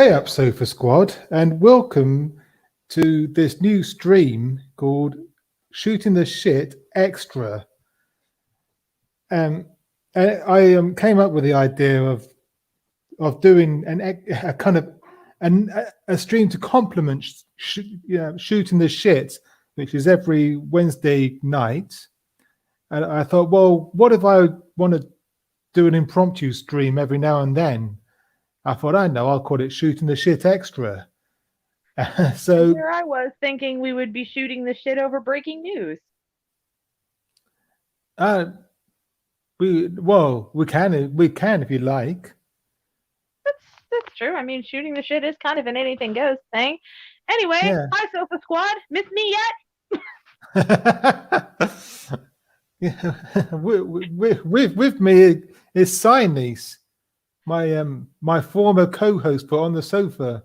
Hey up, Sofa Squad, and welcome to this new stream called Shooting the Shit Extra. I came up with the idea of doing a kind of a stream to complement Shooting the Shit, which is every Wednesday night. And I thought, well, what if I want to do an impromptu stream every now and then? I thought, I know, I'll call it Shooting the Shit Extra. So here I was thinking we would be shooting the shit over breaking news. we can if you like. That's true. I mean, shooting the shit is kind of an anything goes thing. Anyway, Yeah. Hi Sofa Squad. Miss me yet? Yeah. with me is Sinease, my former co-host put on the sofa.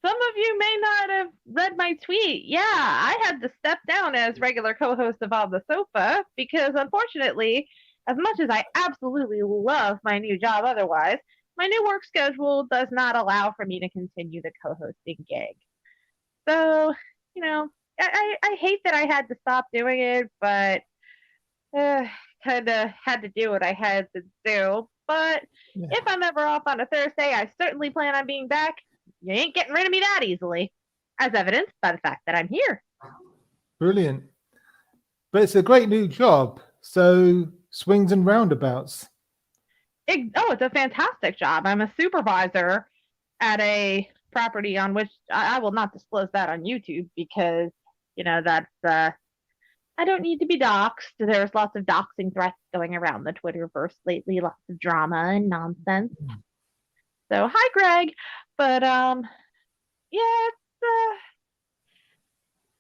Some of you may not have read my tweet. Yeah, I had to step down as regular co-host of On the Sofa because unfortunately, as much as I absolutely love my new job otherwise, my new work schedule does not allow for me to continue the co-hosting gig. So, you know, I hate that I had to stop doing it, but kind of had to do what I had to do. But Yeah. if I'm ever off on a Thursday, I certainly plan on being back. You ain't getting rid of me that easily, as evidenced by the fact that I'm here. Brilliant. But it's a great new job. So swings and roundabouts. It's a fantastic job. I'm a supervisor at a property on which I will not disclose that on YouTube because, that's I don't need to be doxxed. There's lots of doxing threats going around the Twitterverse lately, lots of drama and nonsense. So hi Greg. But yeah,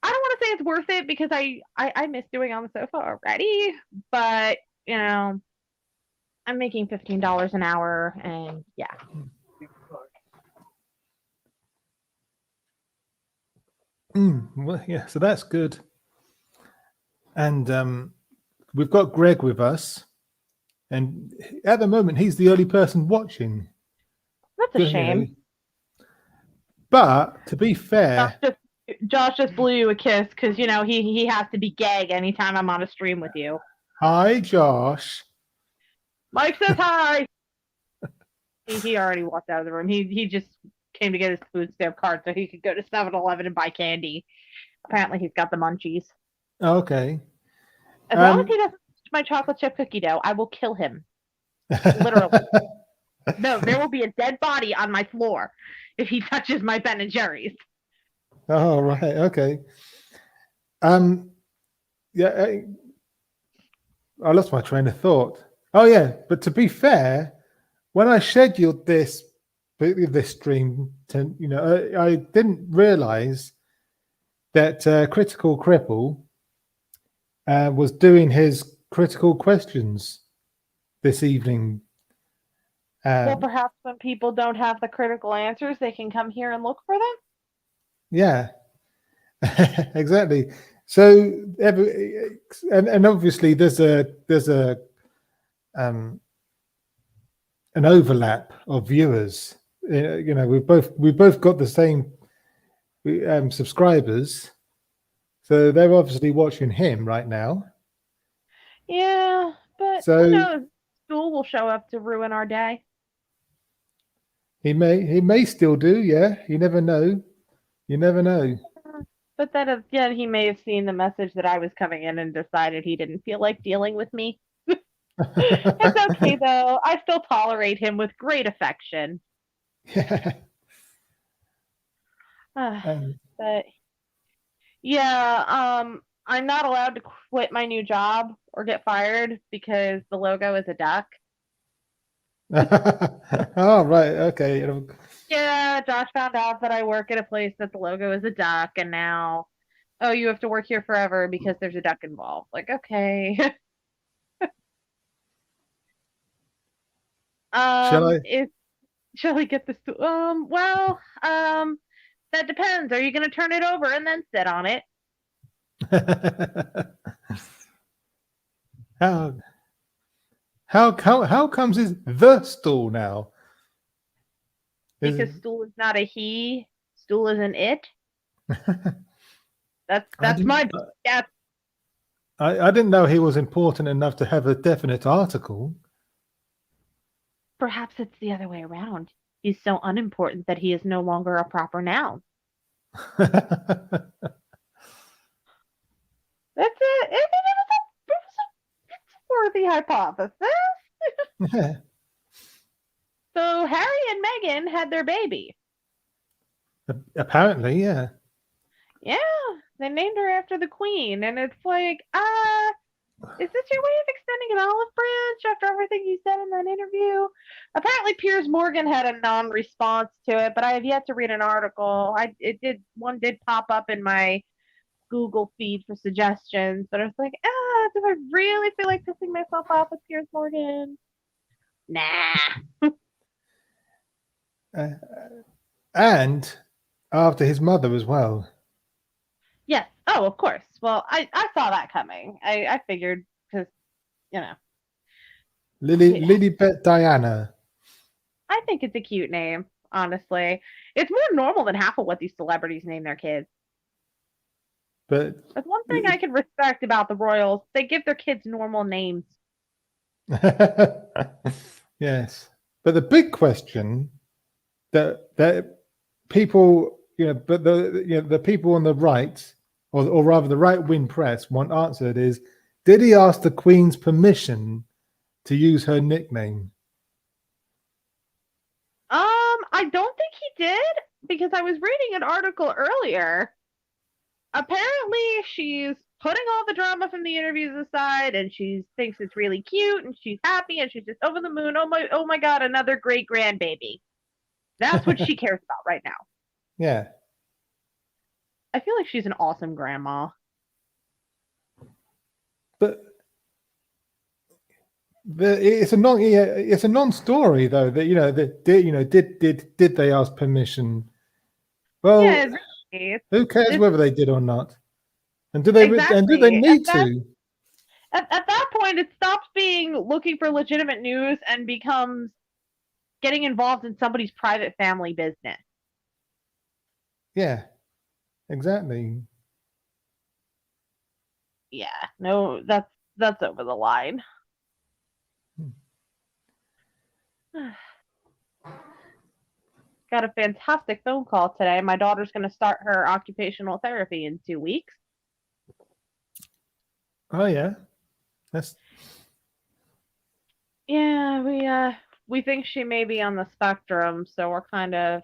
I don't want to say it's worth it because I miss doing On the Sofa already, but I'm making $15 an hour and yeah. Well, yeah, so that's good. And we've got Greg with us, and at the moment he's the only person watching. That's a shame. But to be fair, Josh just blew you a kiss because he has to be gag anytime I'm on a stream with you. Hi, Josh. Mike says hi. He already walked out of the room. He just came to get his food stamp card so he could go to 7-Eleven and buy candy. Apparently, he's got the munchies. Okay. As long as he doesn't touch my chocolate chip cookie dough, I will kill him. Literally. No, there will be a dead body on my floor if he touches my Ben and Jerry's. Oh, right. Okay. Yeah, I lost my train of thought. Oh, yeah. But to be fair, when I scheduled this stream, I didn't realize that Critical Cripple was doing his critical questions this evening. Well, perhaps when people don't have the critical answers, they can come here and look for them. Yeah, exactly. So, and obviously, there's an overlap of viewers. We've both got the same subscribers, so they're obviously watching him right now. Yeah, but who knows? Stool will show up to ruin our day. He may still do. Yeah, you never know. You never know. But then again, he may have seen the message that I was coming in and decided he didn't feel like dealing with me. It's okay though. I still tolerate him with great affection. Yeah. But yeah, I'm not allowed to quit my new job or get fired because the logo is a duck. Oh, right. Okay. Yeah, Josh found out that I work at a place that the logo is a duck, and now, oh, you have to work here forever because there's a duck involved. Like, okay. Shall I? Shall I get this? That depends. Are you going to turn it over and then sit on it? How comes it's the stool now? because Is- stool is not a he, stool is an it. That's I that's my didn't. guess. I didn't know he was important enough to have a definite article. Perhaps it's the other way around. He's so unimportant that he is no longer a proper noun. That's it. It's a worthy hypothesis. Yeah, So Harry and Meghan had their baby. apparently, yeah. Yeah, they named her after the Queen, and it's like, is this your way of extending an olive branch after everything you said in that interview? Apparently, Piers Morgan had a non-response to it, but I have yet to read an article. One did pop up in my Google feed for suggestions, but I was like, do I really feel like pissing myself off with Piers Morgan? Nah. Uh, and after his mother as well. Yes. Oh, of course. Well, I saw that coming. I figured because, you know, yeah, Lilibet Diana. I think it's a cute name, honestly. It's more normal than half of what these celebrities name their kids. But That's one thing I can respect about the royals. They give their kids normal names. yes. But the big question that people, but the people on the right, or rather the right wing press want answered is: did he ask the Queen's permission to use her nickname? I don't think he did because I was reading an article earlier. Apparently, she's putting all the drama from the interviews aside, and she thinks it's really cute, and she's happy, and she's just over the moon. Oh my God, another great grandbaby. That's what she cares about right now. Yeah. I feel like she's an awesome grandma. But it's a non-story though that did they ask permission? Well, Yeah, really. who cares It's, whether they did or not? And do they exactly. need to? At that point, it stops being looking for legitimate news and becomes getting involved in somebody's private family business. Yeah, exactly. Yeah, no, that's over the line. Got a fantastic phone call today. My daughter's going to start her occupational therapy in 2 weeks. Oh yeah, that's Yeah, we think she may be on the spectrum, so we're kind of,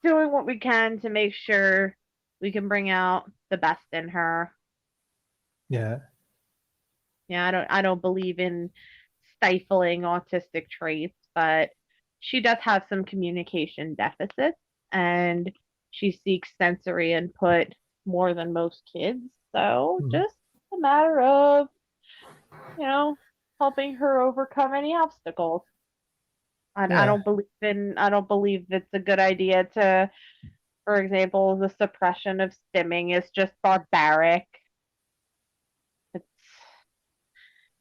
doing what we can to make sure we can bring out the best in her. yeah. Yeah, I don't believe in stifling autistic traits, but she does have some communication deficits and she seeks sensory input more than most kids. So Mhm. just a matter of, helping her overcome any obstacles. Yeah, I don't believe it's a good idea to, for example, the suppression of stimming is just barbaric. It's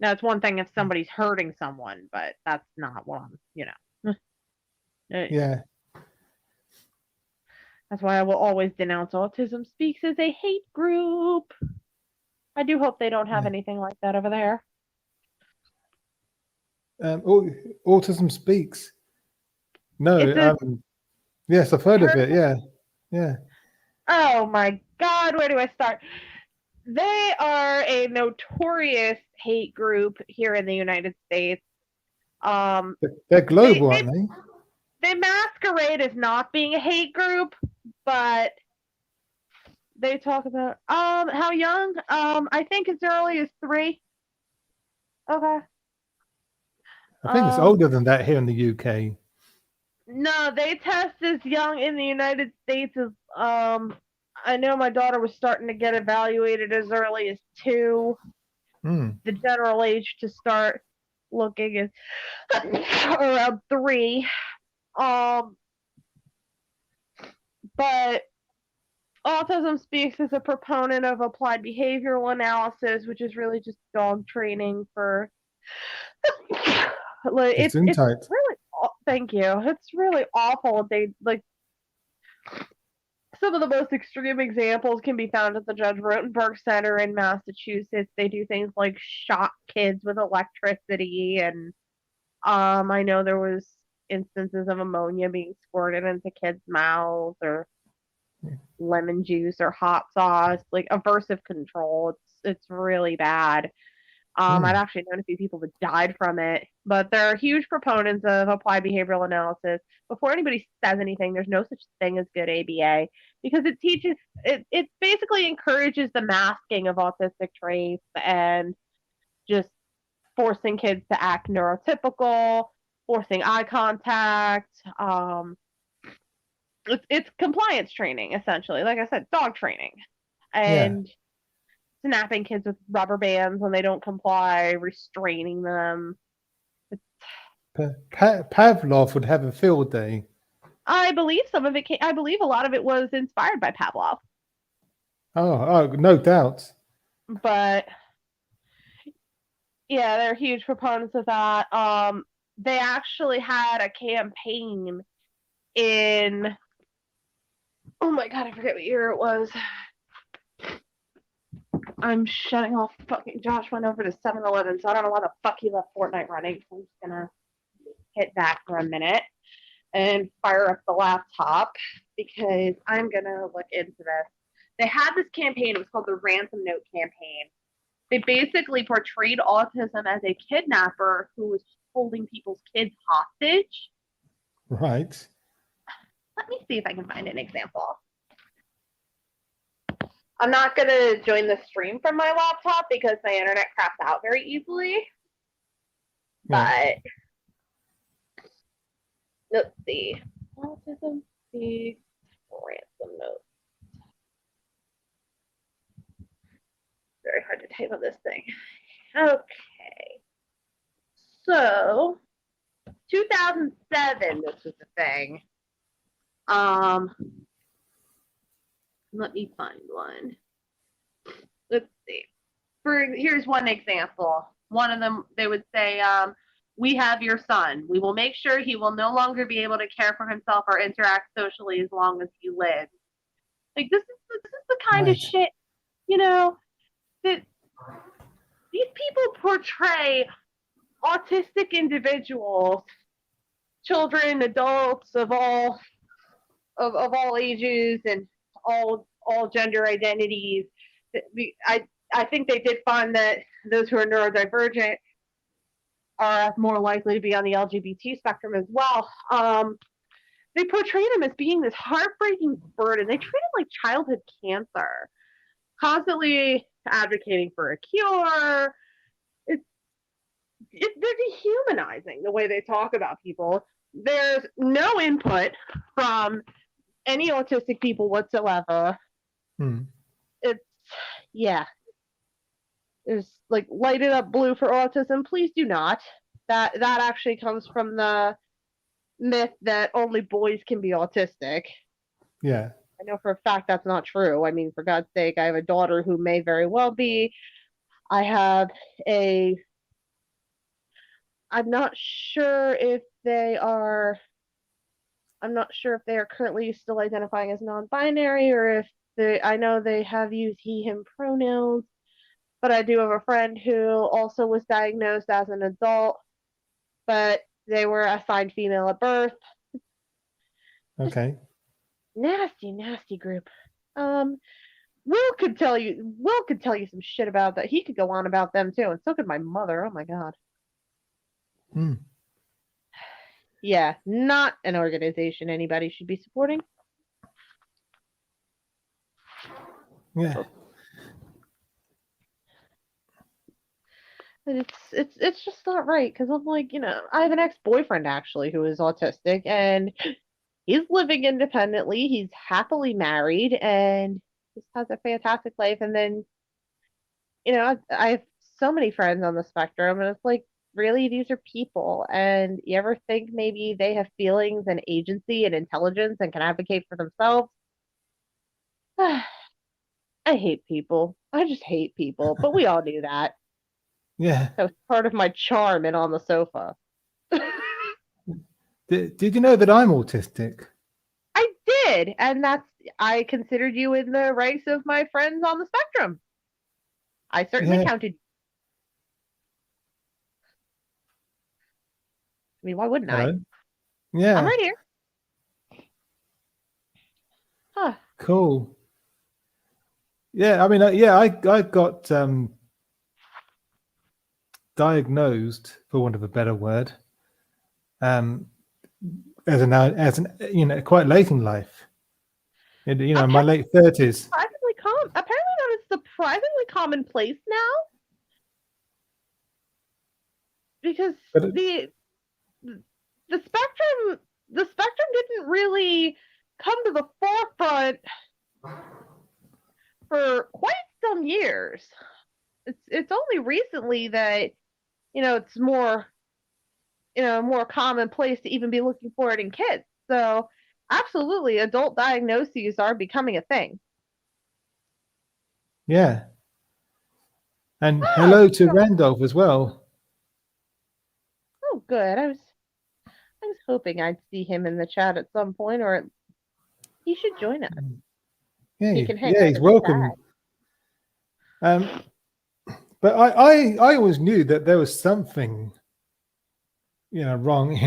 Now it's one thing if somebody's hurting someone,. That's not what I'm. yeah. That's why I will always denounce Autism Speaks as a hate group. I do hope they don't have Yeah. anything like that over there. Autism Speaks. It's No, a yes, I've heard of heard it. Yeah, yeah. Oh my God, where do I start? They are a notorious hate group here in the United States. They're They global, they aren't they? they masquerade as not being a hate group, but they talk about how young? I think as early as 3. Okay. I think it's Um older than that here in the UK. no, they test as young in the United States as I know my daughter was starting to get evaluated as early as 2. Mm. The general age to start looking is around 3. Um but Autism Speaks is a proponent of applied behavioral analysis, which is really just dog training for like it's Gesundheit. really thank you. It's really awful. They like some of the most extreme examples can be found at the Judge Rotenberg Center in Massachusetts. They do things like shock kids with electricity, and I know there was instances of ammonia being squirted into kids' mouths, or lemon juice or hot sauce, like aversive control. It's really bad. I'd actually known a few people that died from it, but they're huge proponents of applied behavioral analysis. Before anybody says anything, there's no such thing as good ABA, because it teaches, it basically encourages the masking of autistic traits and just forcing kids to act neurotypical, forcing eye contact. It's compliance training, essentially. Like I said, dog training. And snapping kids with rubber bands when they don't comply, restraining them. Pavlov would have a field day. I believe some of it I believe a lot of it was inspired by Pavlov. Oh, no doubt. But yeah, they're huge proponents of that. They actually had a campaign in, oh my god, I forget what year it was. I'm shutting off. Fucking Josh went over to 7-Eleven, so I don't know why the fuck he left Fortnite running. So I'm just gonna hit that for a minute and fire up the laptop because I'm gonna look into this. They had this campaign. It was called the Ransom Note campaign. They basically portrayed autism as a kidnapper who was holding people's kids hostage. Right. Let me see if I can find an example. I'm not going to join the stream from my laptop because my internet craps out very easily. But let's see. Autism speaks Ransom Note. Very hard to type on this thing. Okay. So, 2007, this was the thing. Let me find one. Let's see. Here's one example. One of them, they would say, we have your son. We will make sure he will no longer be able to care for himself or interact socially as long as he lives. Like, this is the kind of shit, you know, that these people portray autistic individuals, children, adults of all ages and all gender identities. I think they did find that those who are neurodivergent are more likely to be on the LGBT spectrum as well. They portray them as being this heartbreaking burden. They treat it like childhood cancer, constantly advocating for a cure. They're dehumanizing the way they talk about people. There's no input from any autistic people whatsoever. It's, yeah. There's like light it up blue for autism. Please do not. That actually comes from the myth that only boys can be autistic. Yeah. I know for a fact that's not true. I mean, for God's sake, I have a daughter who may very well be. I have I'm not sure if they are currently still identifying as non-binary, or if I know they have used he, him pronouns, but I do have a friend who also was diagnosed as an adult, but they were assigned female at birth. Okay. Nasty group. Will could tell you some shit about that. He could go on about them too, and so could my mother. Oh my god. Yeah, not an organization anybody should be supporting. Yeah. It's just not right, because I'm like, I have an ex-boyfriend actually who is autistic, and he's living independently. He's happily married and just has a fantastic life. And then, I have so many friends on the spectrum, and it's like, really, these are people, and you ever think maybe they have feelings and agency and intelligence and can advocate for themselves? I hate people. I just hate people, but we all knew that. Yeah. That was part of my charm and on the sofa. Did you know that I'm autistic? I did, and I considered you in the ranks of my friends on the spectrum. I certainly Yeah. counted. I mean, why wouldn't I? Hello. I'm Yeah. right here. Huh. Cool. Yeah. I mean, I got diagnosed, for want of a better word, um, as an quite late in life. In my late 30s. Surprisingly common. Apparently, that is surprisingly commonplace now. Because But the spectrum didn't really come to the forefront for quite some years. It's only recently that it's more more commonplace to even be looking for it in kids. So absolutely, adult diagnoses are becoming a thing. yeah. And Oh, hello to Randolph as well. oh, good. I was hoping I'd see him in the chat at some point, or he should join us. Yeah, He can hang yeah, out he's in the welcome. But I always knew that there was something, wrong.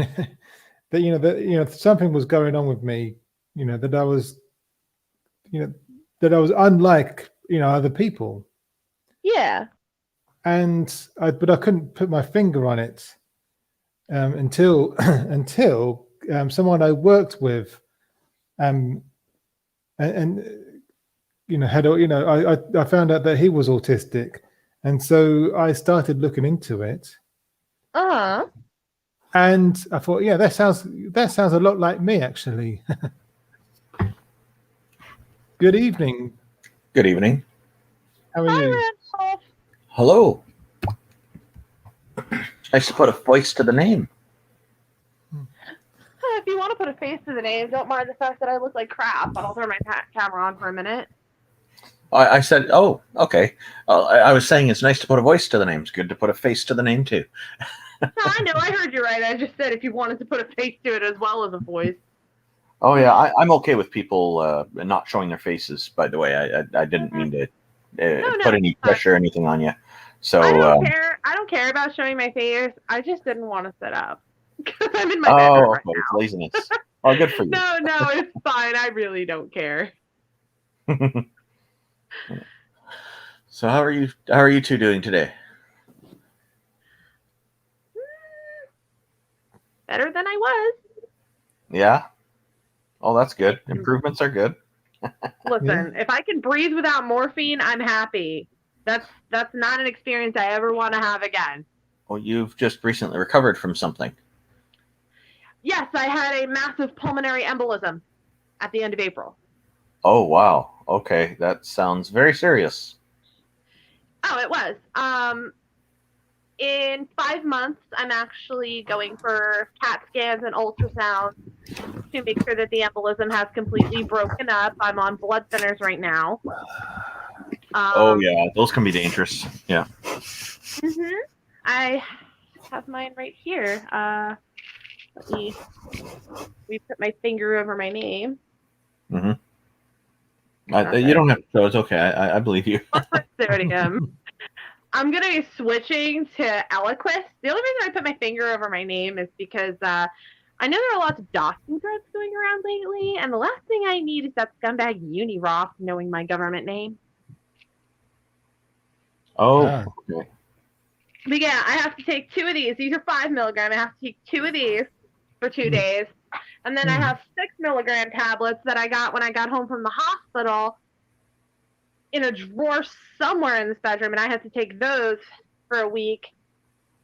that something was going on with me. That I was, that I was unlike other people. Yeah. But I couldn't put my finger on it until until someone I worked with, and I found out that he was autistic, and so I started looking into it. Uh-huh. And I thought, yeah, that sounds a lot like me, actually. Good evening. Good evening. How are Hi, you? Randolph. Hello. Nice to put a voice to the name. If you want to put a face to the name, don't mind the fact that I look like crap, but I'll turn my camera on for a minute. I said, oh, okay. I was saying it's nice to put a voice to the name. It's good to put a face to the name, too. No, I know, I heard you right. I just said if you wanted to put a face to it as well as a voice. Oh, yeah, I'm okay with people not showing their faces, by the way. I didn't mean to put any pressure or anything on you. So I don't care. I don't care about showing my face. I just didn't want to sit up because I'm in my bedroom right now. It's laziness. Oh, good for you. No, it's fine. I really don't care. So how are you two doing today? Better than I was. Yeah. Oh, that's good. Improvements are good. Listen, if I can breathe without morphine, I'm happy. That's not an experience I ever want to have again. Well, you've just recently recovered from something. Yes, I had a massive pulmonary embolism at the end of April. Oh, wow. Okay, that sounds very serious. Oh, it was. In 5 months, I'm actually going for CAT scans and ultrasounds to make sure that the embolism has completely broken up. I'm on blood thinners right now. Oh, yeah, those can be dangerous. Yeah. Mm-hmm. I have mine right here. Let me put my finger over my name. Mm-hmm. You don't have to show. It's okay. I believe you. Sodium. I'm going to be switching to Eliquis. The only reason I put my finger over my name is because I know there are lots of doxing threads going around lately, and the last thing I need is that scumbag Uniroth knowing my government name. Oh, okay. But yeah, I have to take 2 of these. These are 5 milligram. I have to take 2 of these for 2 days. And then I have 6 milligram tablets that I got when I got home from the hospital in a drawer somewhere in this bedroom, and I have to take those for a week.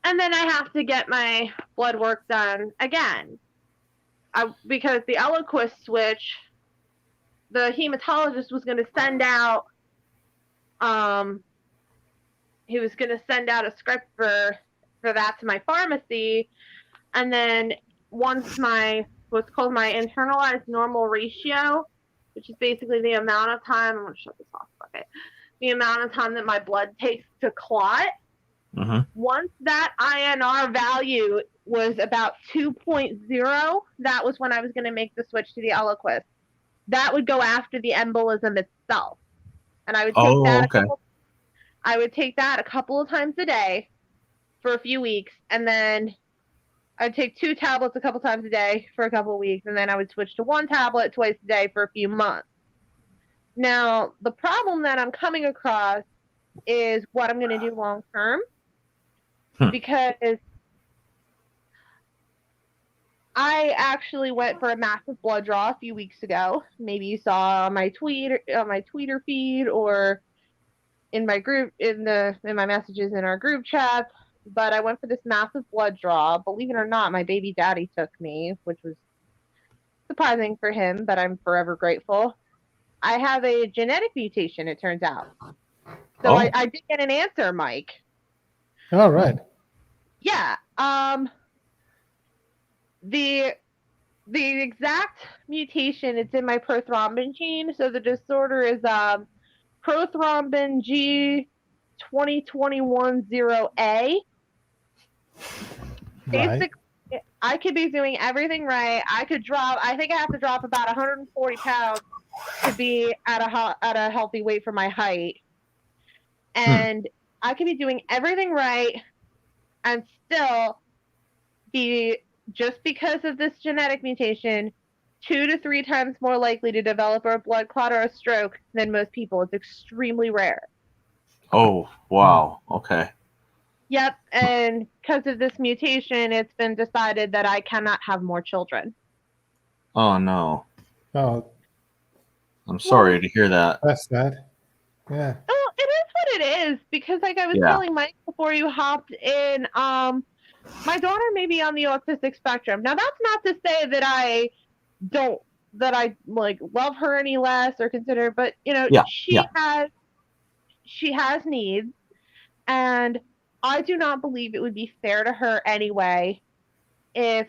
And then I have to get my blood work done again. Because the Eliquis switch, the hematologist was going to send out, he was going to send out a script for that to my pharmacy. And then once what's called my internalized normal ratio, which is basically the amount of time, I'm going to shut this off, okay, the amount of time that my blood takes to clot. Mm-hmm. Once that INR value was about 2.0. That was when I was going to make the switch to the Eliquis. That would go after the embolism itself. And I would take okay. that a couple of times a day for a few weeks, and then I'd take 2 tablets a couple times a day for a couple of weeks, and then I would switch to 1 tablet twice a day for a few months. Now, the problem that I'm coming across is what I'm going to do long term, because I actually went for a massive blood draw a few weeks ago. Maybe you saw on my Twitter feed, or in my group, in my messages in our group chat. But I went for this massive blood draw. Believe it or not, my baby daddy took me, which was surprising for him, but I'm forever grateful. I have a genetic mutation, it turns out. So I did get an answer, Mike. All right. Yeah. The exact mutation, it's in my prothrombin gene. So the disorder is prothrombin G2021-0A. Basically, I could be doing everything right. I think I have to drop about 140 pounds to be at a healthy weight for my height. And I could be doing everything right and still be, just because of this genetic mutation, 2 to 3 times more likely to develop a blood clot or a stroke than most people. It's extremely rare. Oh, wow. Okay. Yep, and because of this mutation, it's been decided that I cannot have more children. Oh, no. Oh, I'm sorry to hear that. that's sad. Yeah. Well, it is what it is, because like I was telling Mike before you hopped in, my daughter may be on the autistic spectrum. Now, that's not to say that I like love her any less or consider, but you know, she has needs, and I do not believe it would be fair to her anyway if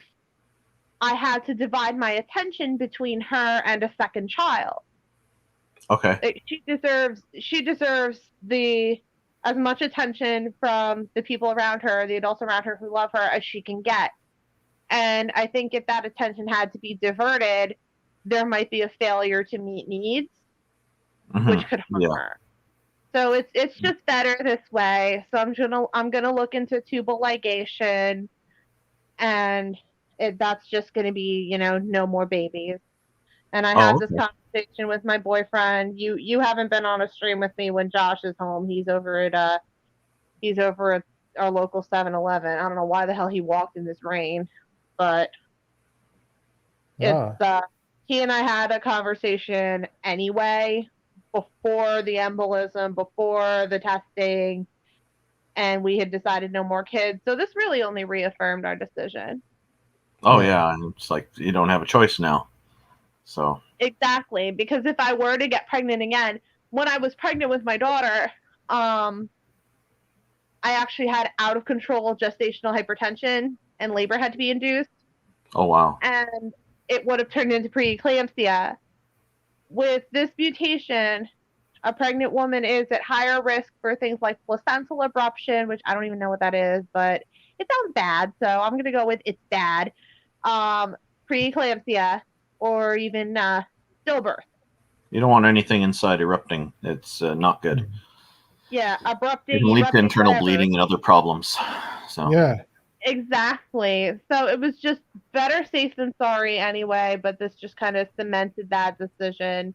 I had to divide my attention between her and a second child. Okay. She deserves as much attention from the people around her, the adults around her who love her, as she can get. And I think if that attention had to be diverted, there might be a failure to meet needs, which could harm her. So it's just better this way. So I'm gonna look into tubal ligation, and that's just gonna be, you know, no more babies. And I had this conversation with my boyfriend. You haven't been on a stream with me when Josh is home. He's over at our local 7-Eleven. I don't know why the hell he walked in this rain, but it's he and I had a conversation anyway before the embolism, before the testing, and we had decided no more kids. So this really only reaffirmed our decision. Oh yeah, it's like you don't have a choice now. So exactly, because if I were to get pregnant again, when I was pregnant with my daughter, I actually had out of control gestational hypertension, and labor had to be induced. Oh wow. And it would have turned into preeclampsia. With this mutation, a pregnant woman is at higher risk for things like placental abruption, which I don't even know what that is, but it sounds bad, so I'm going to go with it's bad. Preeclampsia, or even stillbirth. You don't want anything inside erupting. It's not good. Yeah, abrupting. It can lead to internal bleeding and other problems. So yeah. Exactly. So it was just better safe than sorry anyway, but this just kind of cemented that decision.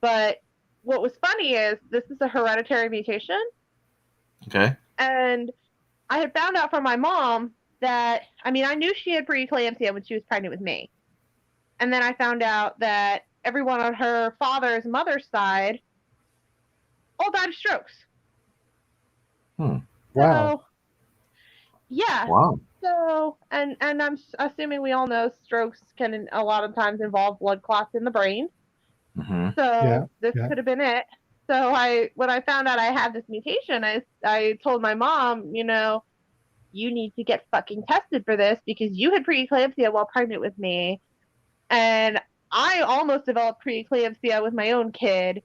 But what was funny is this is a hereditary mutation. Okay. And I had found out from my mom that, I mean, I knew she had preeclampsia when she was pregnant with me. And then I found out that everyone on her father's mother's side all died of strokes. Wow. So, yeah. Wow. So, and I'm assuming we all know strokes can a lot of times involve blood clots in the brain. Mm-hmm. So this could have been it. So when I found out I had this mutation, I told my mom, you know, you need to get fucking tested for this because you had preeclampsia while pregnant with me. And I almost developed preeclampsia with my own kid.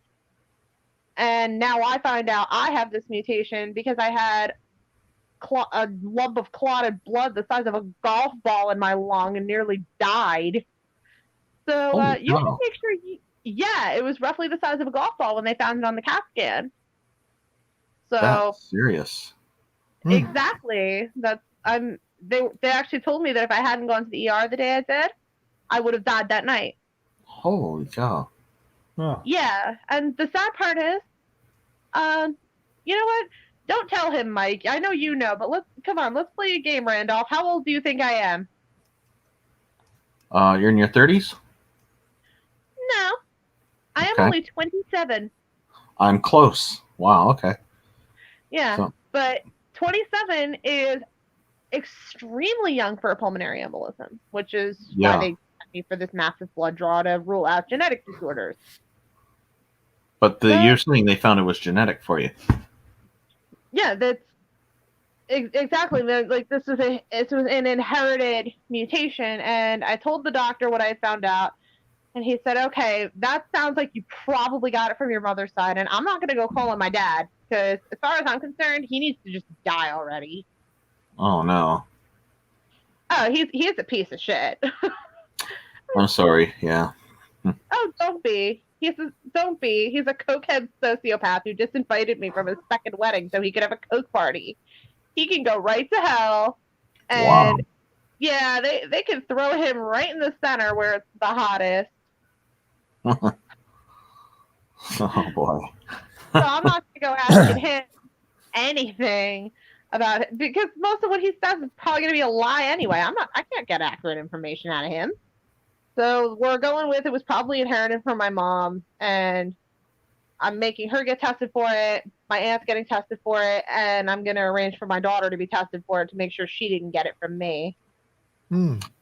And now I find out I have this mutation because I had a lump of clotted blood the size of a golf ball in my lung and nearly died. So Holy you want cow. to make sure yeah, it was roughly the size of a golf ball when they found it on the CAT scan. So That's serious. exactly. They actually told me that if I hadn't gone to the ER the day I did, I would have died that night. Holy cow. Oh. Yeah, and the sad part is, you know what? Don't tell him, Mike. I know you know, but let's play a game, Randolph. How old do you think I am? You're in your 30s? No, I am Okay. only 27. I'm close. Wow, okay. Yeah, So- but 27 is extremely young for a pulmonary embolism, which is Yeah. why they sent me for this massive blood draw to rule out genetic disorders. But you're saying they found it was genetic for you. Yeah, that's exactly. Like this was an inherited mutation, and I told the doctor what I found out, and he said, "Okay, that sounds like you probably got it from your mother's side, and I'm not gonna go call on my dad because, as far as I'm concerned, he needs to just die already." Oh, no. Oh, he's a piece of shit. I'm sorry. Yeah. Oh, don't be. Don't be. He's a cokehead sociopath who just invited me from his second wedding so he could have a coke party. He can go right to hell. And Wow. yeah, they can throw him right in the center where it's the hottest. Oh, boy. So I'm not gonna go asking him anything about it because most of what he says is probably gonna be a lie anyway. I can't get accurate information out of him. So we're going with it was probably inherited from my mom, and I'm making her get tested for it. My aunt's getting tested for it, and I'm gonna arrange for my daughter to be tested for it to make sure she didn't get it from me.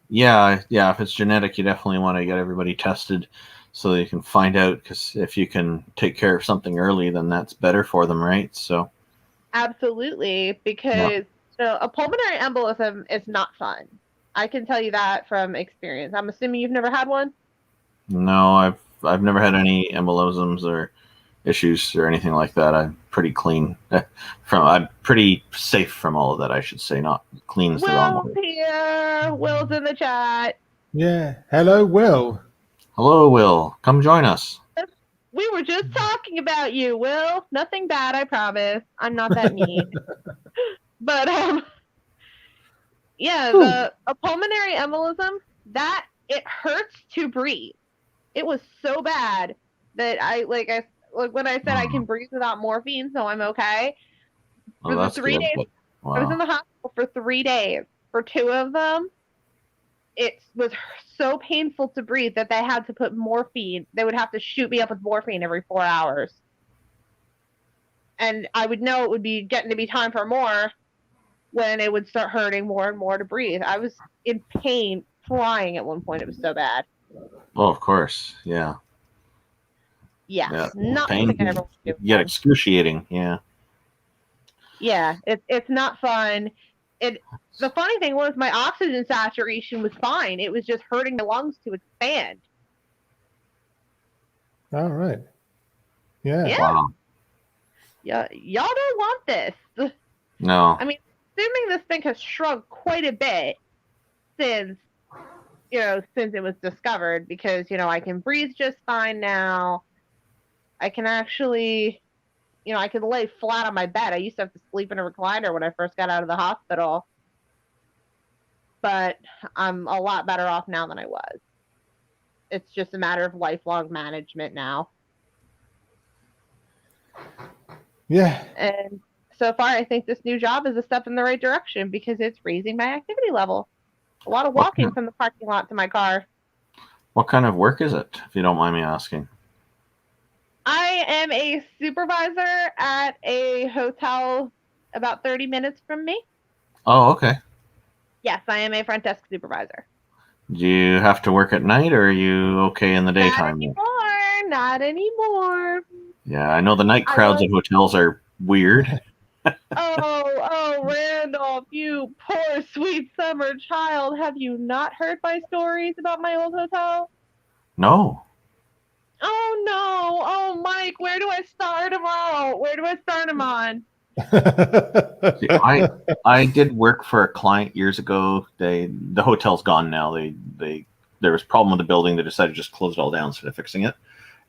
Yeah. If it's genetic, you definitely want to get everybody tested so that you can find out. Because if you can take care of something early, then that's better for them, right? So. Absolutely, because a pulmonary embolism is not fun. I can tell you that from experience. I'm assuming you've never had one? No, I've never had any embolisms or issues or anything like that. I'm pretty clean. I'm pretty safe from all of that, I should say. Not clean is the wrong Will's word. here. Will's in the chat. Yeah. Hello, Will. Hello, Will. Come join us. We were just talking about you, Will. Nothing bad, I promise. I'm not that mean. But yeah, a pulmonary embolism, that it hurts to breathe. It was so bad that when I said I can breathe without morphine, so I'm okay. Oh, For the that's 3 good. days, Wow. I was in the hospital for 3 days. For 2 of them, it was so painful to breathe that they had to put morphine. They would have to shoot me up with morphine every 4 hours. And I would know it would be getting to be time for more when it would start hurting more and more to breathe. I was in pain, flying at one point. It was so bad. Oh, of course. Yeah. Yeah. Not Pain something I ever want to do. get excruciating. Yeah. Yeah, it's not fun. The funny thing was my oxygen saturation was fine. It was just hurting my lungs to expand. All right. Yeah. Yeah. Wow. Yeah, y'all don't want this. No. I mean, assuming this thing has shrunk quite a bit since it was discovered, because I can breathe just fine now. I can actually, I can lay flat on my bed. I used to have to sleep in a recliner when I first got out of the hospital. But I'm a lot better off now than I was. It's just a matter of lifelong management now. Yeah. And so far, I think this new job is a step in the right direction because it's raising my activity level. A lot of walking from the parking lot to my car. What kind of work is it, if you don't mind me asking? I am a supervisor at a hotel about 30 minutes from me. Oh, okay. Yes, I am a front desk supervisor. Do you have to work at night, or are you okay in the daytime? Not anymore. Yeah, I know the night crowds at hotels are weird. Oh, Randolph, you poor sweet summer child. Have you not heard my stories about my old hotel? No. Oh, no. Oh, Mike, where do I start them out? Where do I start them on? See, I did work for a client years ago. The hotel's gone now. There was a problem with the building. They decided to just close it all down instead of fixing it.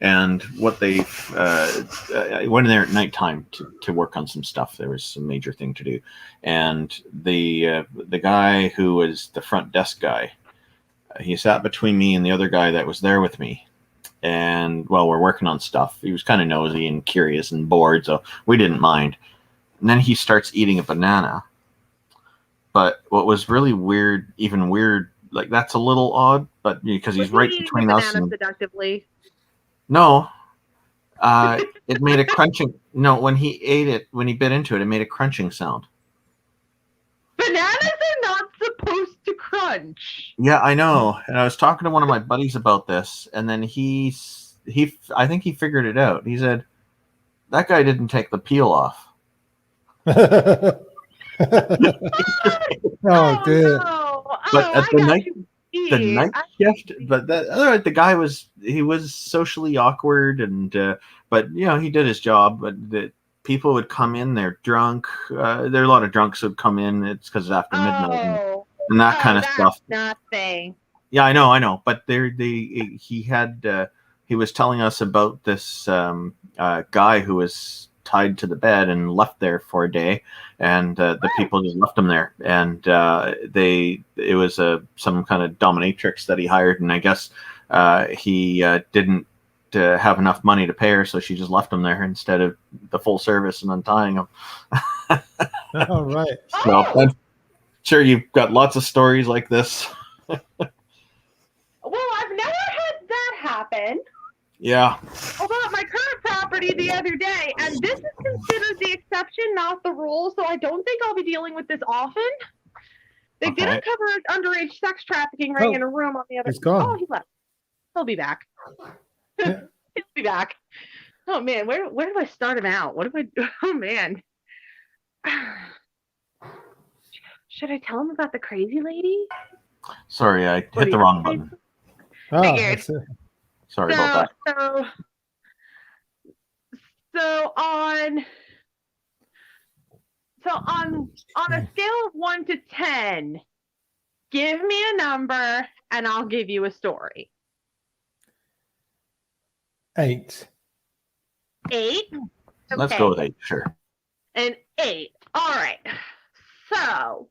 And what they I went in there at nighttime to work on some stuff. There was some major thing to do, and the guy who was the front desk guy, he sat between me and the other guy that was there with me. And while we're working on stuff, he was kind of nosy and curious and bored, so we didn't mind. And then he starts eating a banana. But what was really weird, even weird, like that's a little odd, but because he's right between us and seductively. no, it made a crunching. No, when he ate it, when he bit into it, it made a crunching sound. Bananas are not supposed to crunch. Yeah, I know. And I was talking to one of my buddies about this, and then I think he figured it out. He said that guy didn't take the peel off. Oh dear. No. But at the night shift, I- but the guy was socially awkward, and but he did his job. But the people would come in, they're drunk. There are a lot of drunks who would come in. It's because it's after midnight and that kind of stuff. Nothing. Yeah, I know. But he was telling us about this guy who was tied to the bed and left there for a day, and the people just left him there, and it was some kind of dominatrix that he hired, and I guess he didn't have enough money to pay her, so she just left him there instead of the full service and untying him. All right. So I'm sure you've got lots of stories like this. Well, I've never had that happen. Yeah. Although at my current property the other day, and this is considered the exception, not the rule, so I don't think I'll be dealing with this often. They did Okay. uncover an underage sex trafficking ring in a room on the other He's gone. Oh, he left. He'll be back. Yeah. He'll be back. Oh man, where do I start him out? What do I do? Oh man. Should I tell him about the crazy lady? Sorry, I What hit do the you wrong think? button. Ah, Figured. that's it. Sorry about that. So on a scale of 1 to 10, give me a number and I'll give you a story. 8. 8? Let's go with 8, sure. An 8. All right. So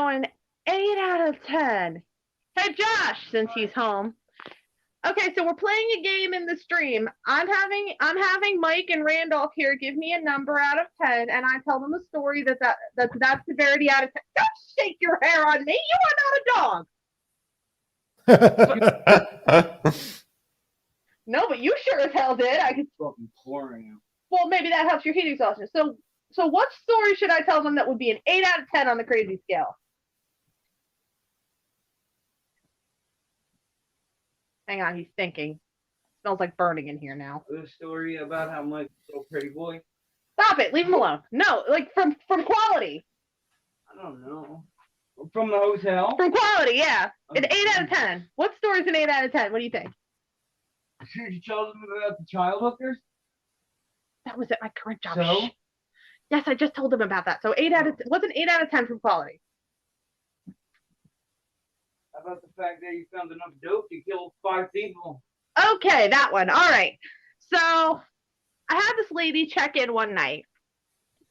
an 8 out of 10. Hey Josh, since he's home. Okay, so we're playing a game in the stream. I'm having Mike and Randolph here give me a number out of 10, and I tell them a story that's that severity out of 10. Don't shake your hair on me. You are not a dog. No, but you sure as hell did. I could fucking pouring. Well, maybe that helps your heat exhaustion. So what story should I tell them that would be an 8 out of 10 on the crazy scale? Hang on, he's thinking. Smells like burning in here now. The story about how Mike's so pretty boy. Stop it. Leave him alone. No, like from quality. I don't know. From the hotel. From quality, yeah. An 8 out of 10. What story is an 8 out of 10? What do you think? Did you tell them about the child hookers? That was at my current job. So? Yes, I just told him about that. So 8 out of what's an 8 out of 10 from quality? How about the fact that you found enough dope to kill 5 people? Okay, that one. All right. So I had this lady check in one night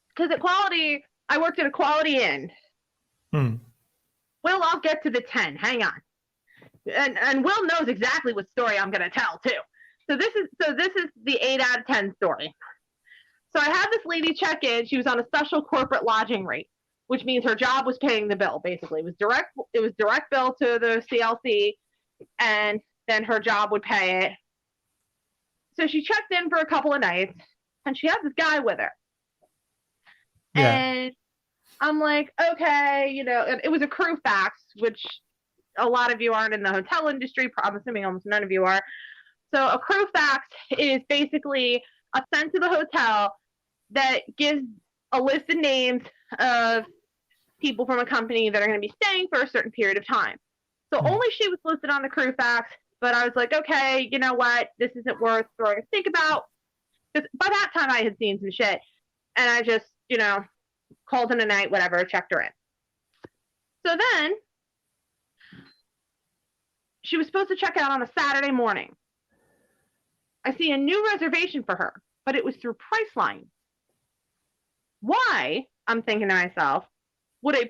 because at Quality, I worked at a Quality Inn. Well, I'll get to the 10. Hang on. And Will knows exactly what story I'm going to tell too. So this is the 8 out of 10 story. So I had this lady check in. She was on a special corporate lodging rate, which means her job was paying the bill. Basically, it was direct bill to the CLC, and then her job would pay it. So she checked in for a couple of nights, and she had this guy with her. Yeah. And I'm like, okay, it was a crew fax, which a lot of you aren't in the hotel industry. I'm assuming almost none of you are. So a crew fax is basically a sent to the hotel that gives a list of names of people from a company that are going to be staying for a certain period of time. So only she was listed on the crew fax, but I was like, okay, you know what? This isn't worth throwing a stink about. Because by that time I had seen some shit, and I just, called in a night, whatever, checked her in. So then she was supposed to check out on a Saturday morning. I see a new reservation for her, but it was through Priceline. Why, I'm thinking to myself, would a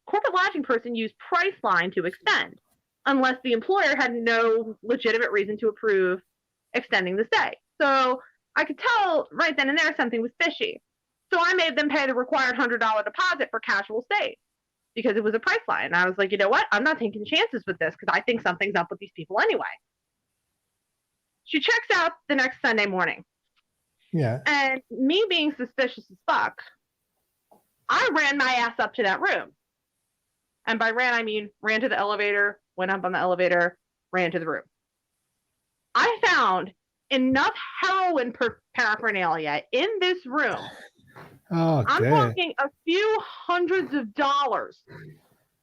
corporate lodging person use Priceline to extend, unless the employer had no legitimate reason to approve extending the stay? So I could tell right then and there something was fishy. So I made them pay the required $100 deposit for casual stays because it was a Priceline. And I was like, you know what? I'm not taking chances with this because I think something's up with these people anyway. She checks out the next Sunday morning. Yeah. And me being suspicious as fuck, I ran my ass up to that room. And by ran, I mean ran to the elevator, went up on the elevator, ran to the room. I found enough heroin paraphernalia in this room. Oh, I'm dear. talking a few hundreds of dollars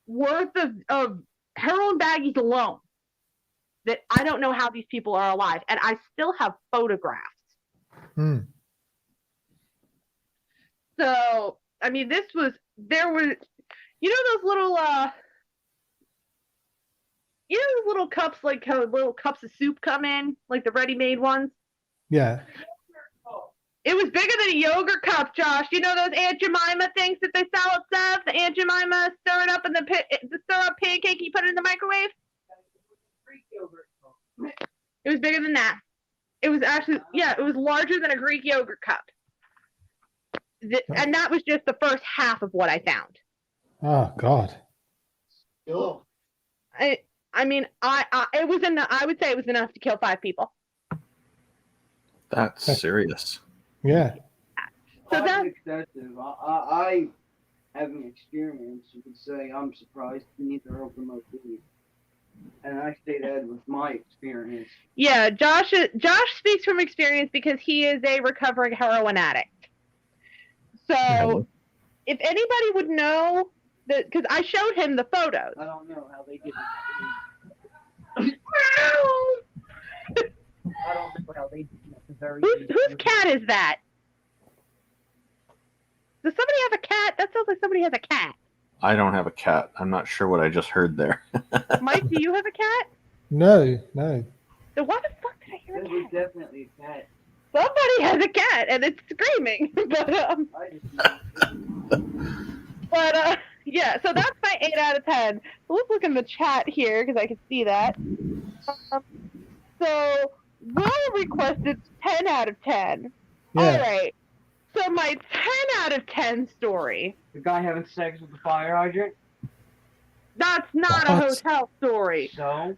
worth of heroin baggies alone that I don't know how these people are alive. And I still have photographs. Hmm. So, I mean, there were, those little, those little cups, like how little cups of soup come in, like the ready-made ones? Yeah. It was bigger than a yogurt cup, Josh. You know those Aunt Jemima things that they sell at Sev? The Aunt Jemima stir it up in the stir up pancake, you put it in the microwave? It was bigger than that. It was actually, it was larger than a Greek yogurt cup. And that was just the first half of what I found. Oh, God. I mean, it was enough. I would say it was enough to kill 5 people. That's serious. Yeah. So That's that excessive. I having experience, you could say I'm surprised neither open my food. And I say that with my experience. yeah, Josh speaks from experience because he is a recovering heroin addict. So, if anybody would know that, because I showed him the photos. I don't know how they did it. I don't know how they did it. It's very Whose cat is that? Does somebody have a cat? That sounds like somebody has a cat. I don't have a cat. I'm not sure what I just heard there. Mike, do you have a cat? No. Then why the fuck did I hear a That was cat? definitely a cat. Somebody has a cat and it's screaming. But yeah, so that's my 8 out of 10. So let's look in the chat here because I can see that. So Will requested 10 out of 10. Yeah. All right. So my 10 out of 10 story. The guy having sex with the fire hydrant. That's not a What? hotel story. So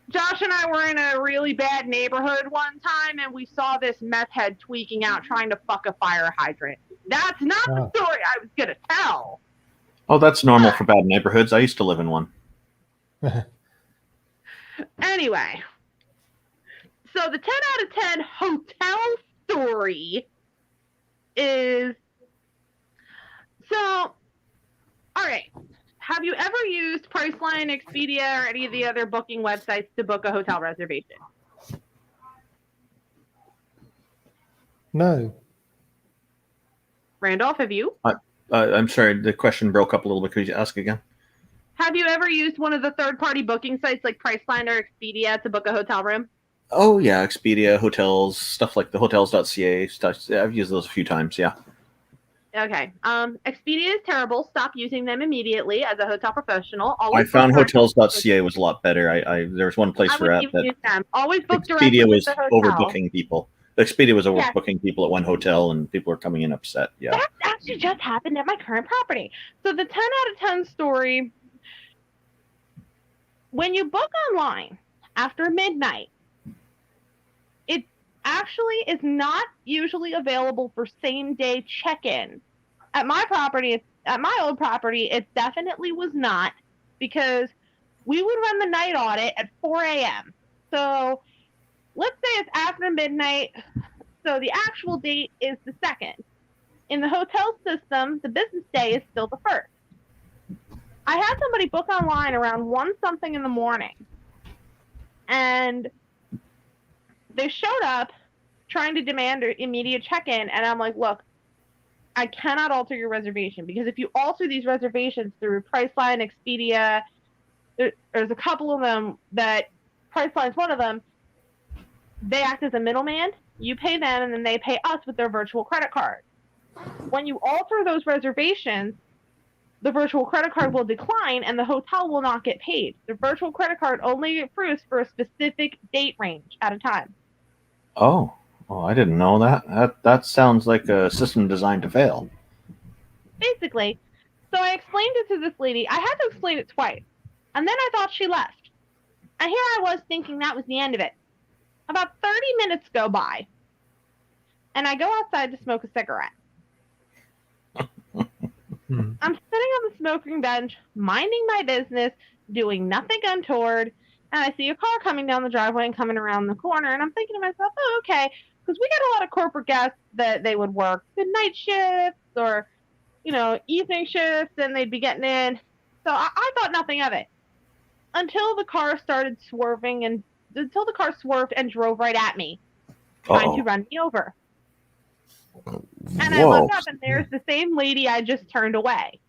Josh and I were in a really bad neighborhood one time, and we saw this meth head tweaking out trying to fuck a fire hydrant. That's not the Oh. story I was gonna tell. Oh, that's normal for bad neighborhoods. I used to live in one. Anyway, so the 10 out of 10 hotel story is, so, all right. Have you ever used Priceline, Expedia, or any of the other booking websites to book a hotel reservation? No. Randolph, have you? I'm sorry, the question broke up a little bit. Could you ask again? Have you ever used one of the third-party booking sites like Priceline or Expedia to book a hotel room? Oh, yeah, Expedia, hotels, stuff like the hotels.ca stuff. Yeah, I've used those a few times, yeah. Okay. Expedia is terrible. Stop using them immediately as a hotel professional. I Always found book directly- hotels.ca was a lot better. There was one place I we're wouldn't at even that use them. Always book directly Expedia with was the hotel. overbooking people. Expedia was Yeah. overbooking people at one hotel, and people were coming in upset. Yeah. That actually just happened at my current property. So the 10 out of 10 story, when you book online after midnight, it actually is not usually available for same day check-in. At my old property, it definitely was not, because we would run the night audit at 4 a.m. So let's say it's after midnight. So the actual date is the 2nd. In the hotel system, the business day is still the 1st. I had somebody book online around 1 something in the morning. And they showed up trying to demand an immediate check-in, and I'm like, look, I cannot alter your reservation, because if you alter these reservations through Priceline, Expedia, there's a couple of them that Priceline's one of them. They act as a middleman. You pay them, and then they pay us with their virtual credit card. When you alter those reservations, the virtual credit card will decline, and the hotel will not get paid. The virtual credit card only approves for a specific date range at a time. Oh, I didn't know that. That sounds like a system designed to fail. Basically. So I explained it to this lady. I had to explain it twice. And then I thought she left. And here I was thinking that was the end of it. About 30 minutes go by. And I go outside to smoke a cigarette. I'm sitting on the smoking bench, minding my business, doing nothing untoward, and I see a car coming down the driveway and coming around the corner, and I'm thinking to myself, oh, okay, because we got a lot of corporate guests that they would work the night shifts or, evening shifts, and they'd be getting in. So I thought nothing of it until the car started swerving, and until the car swerved and drove right at me, trying to run me over. And I look up, and there's the same lady I just turned away.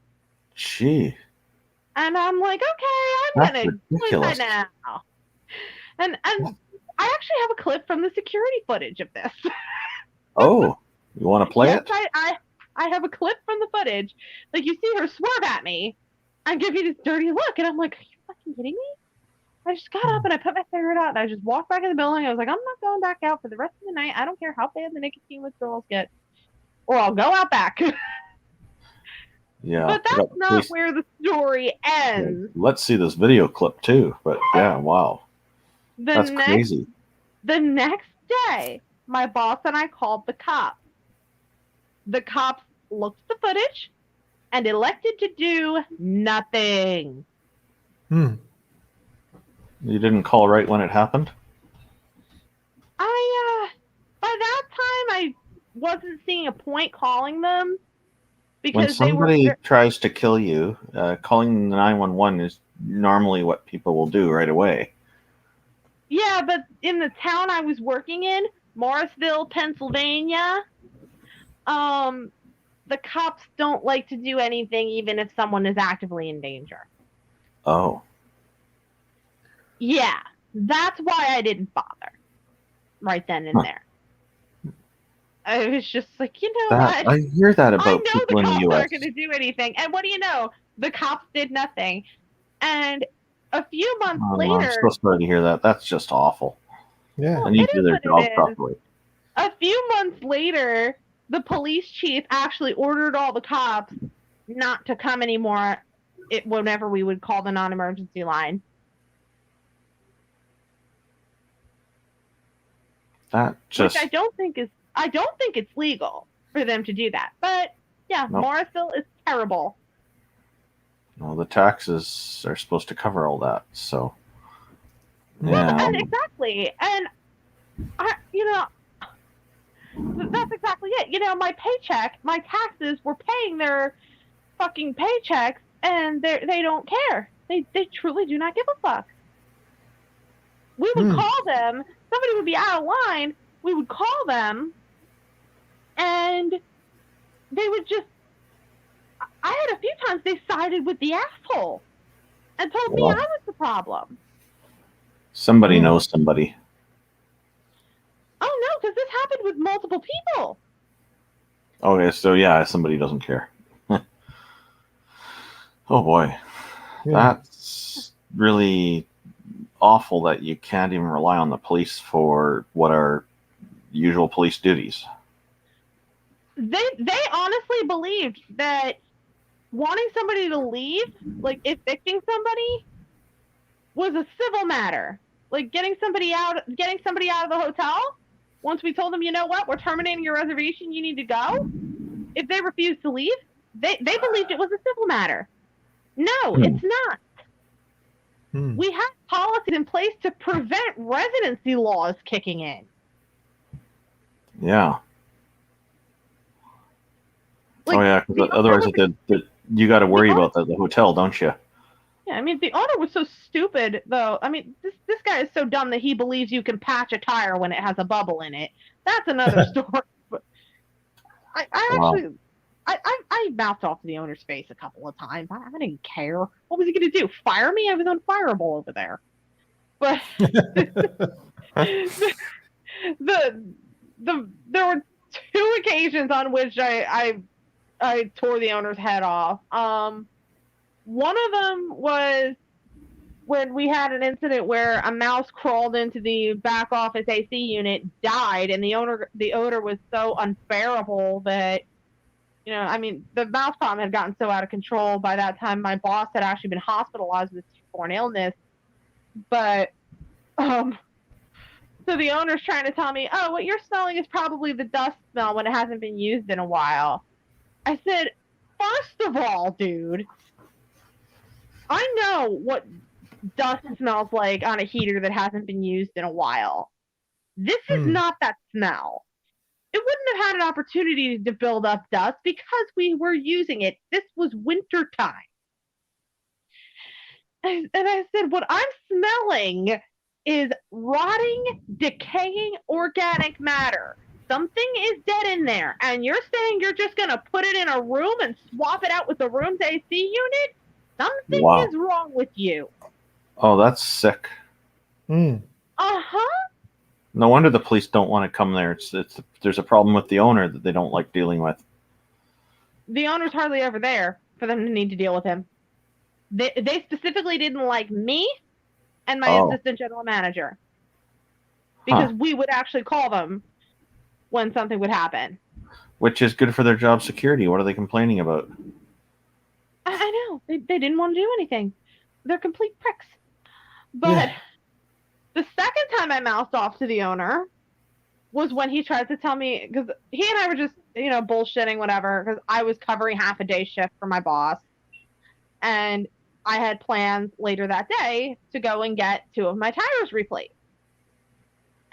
Gee. And I'm like, okay, I'm going to do that now. And I actually have a clip from the security footage of this. Oh, you want to play it? I have a clip from the footage. Like, you see her swerve at me and give me this dirty look. And I'm like, are you fucking kidding me? I just got up and I put my cigarette out and I just walked back in the building. I was like, I'm not going back out for the rest of the night. I don't care how bad the nicotine withdrawals get. Or I'll go out back. Yeah. But that's not where the story ends. Let's see this video clip too. But yeah, wow. That's crazy. The next day, my boss and I called the cops. The cops looked at the footage and elected to do nothing. You didn't call right when it happened? By that time, I wasn't seeing a point calling them. When somebody tries to kill you, calling 911 is normally what people will do right away. Yeah, but in the town I was working in, Morrisville, Pennsylvania, the cops don't like to do anything even if someone is actively in danger. Oh. Yeah, that's why I didn't bother right then and there. I was just like, what? I hear that about people in the U.S. I know the cops aren't going to do anything. And what do you know? The cops did nothing. And a few months later... I'm so sorry to hear that. That's just awful. Yeah. They need to do their job properly. A few months later, the police chief actually ordered all the cops not to come anymore whenever we would call the non-emergency line. Which I don't think it's legal for them to do that. But yeah, nope. Morrisville is terrible. Well, the taxes are supposed to cover all that, so yeah. Well, exactly. And that's exactly it. My paycheck, my taxes were paying their fucking paychecks, and they don't care. They truly do not give a fuck. We would call them. Somebody would be out of line. We would call them, and they would just. I had a few times they sided with the asshole and told me I was the problem. Somebody knows somebody. Oh no, because this happened with multiple people. Okay, so yeah, somebody doesn't care. Oh boy, that's really awful that you can't even rely on the police for what are usual police duties. They honestly believed that wanting somebody to leave, like evicting somebody, was a civil matter. Like getting somebody out of the hotel. Once we told them, you know what, we're terminating your reservation, you need to go. If they refused to leave, they believed it was a civil matter. No, it's not. We have policies in place to prevent residency laws kicking in. Yeah. Like, because otherwise you got to worry about the hotel, don't you? Yeah, I mean, the owner was so stupid, though. I mean, this guy is so dumb that he believes you can patch a tire when it has a bubble in it. That's another story. But I Wow. actually, I mouthed off to the owner's face a couple of times. I didn't care. What was he going to do? Fire me? I was unfireable over there. But there were two occasions on which I tore the owner's head off. One of them was when we had an incident where a mouse crawled into the back office AC unit, died, and the odor was so unbearable that, you know, I mean, the mouse problem had gotten so out of control by that time. My boss had actually been hospitalized with foreign illness, but so the owner's trying to tell me, oh, what you're smelling is probably the dust smell when it hasn't been used in a while. I said, first of all, dude, I know what dust smells like on a heater that hasn't been used in a while. This is not that smell. It wouldn't have had an opportunity to build up dust because we were using it. This was winter time. And I said, what I'm smelling is rotting, decaying organic matter. Something is dead in there. And you're saying you're just going to put it in a room and swap it out with the room's AC unit? Something Wow. is wrong with you. Oh, that's sick. Uh-huh. No wonder the police don't want to come there. It's there's a problem with the owner that they don't like dealing with. The owner's hardly ever there for them to need to deal with him. They specifically didn't like me and my assistant general manager. Because we would actually call them when something would happen. Which is good for their job security. What are they complaining about? I know. They didn't want to do anything. They're complete pricks. But the second time I mouthed off to the owner was when he tried to tell me, because he and I were just, you know, bullshitting, whatever, because I was covering half a day shift for my boss. And I had plans later that day to go and get 2 of my tires replaced.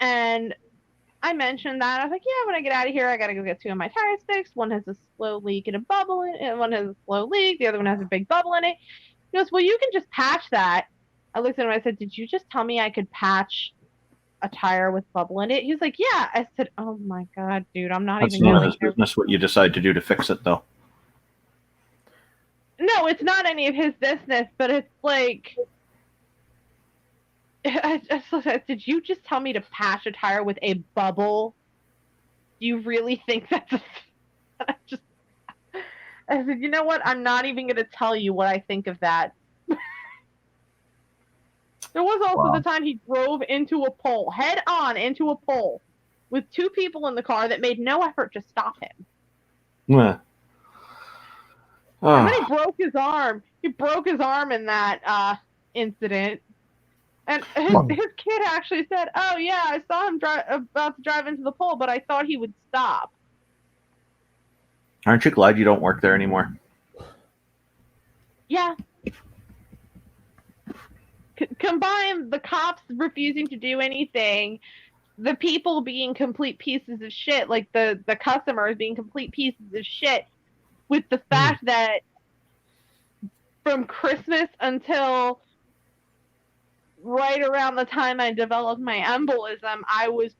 And I mentioned that. I was like, yeah, when I get out of here, I got to go get 2 of my tires fixed. One has a slow leak and a bubble in it, and one has a slow leak. The other one has a big bubble in it. He goes, well, you can just patch that. I looked at him and I said, did you just tell me I could patch a tire with bubble in it? He was like, yeah. I said, oh my God, dude, I'm not That's even none of going his business what you decide to do to fix it, though. No, it's not any of his business, but it's like, I said, did you just tell me to patch a tire with a bubble? Do you really think that's I said, you know what? I'm not even going to tell you what I think of that. There was also the time he drove into a pole, head on into a pole, with 2 people in the car that made no effort to stop him. Yeah. And then he broke his arm. He broke his arm in that incident. And his kid actually said, oh, yeah, I saw him about to drive into the pole, but I thought he would stop. Aren't you glad you don't work there anymore? Yeah. Combine the cops refusing to do anything, the people being complete pieces of shit, like the customers being complete pieces of shit, with the fact that from Christmas until right around the time I developed my embolism, I was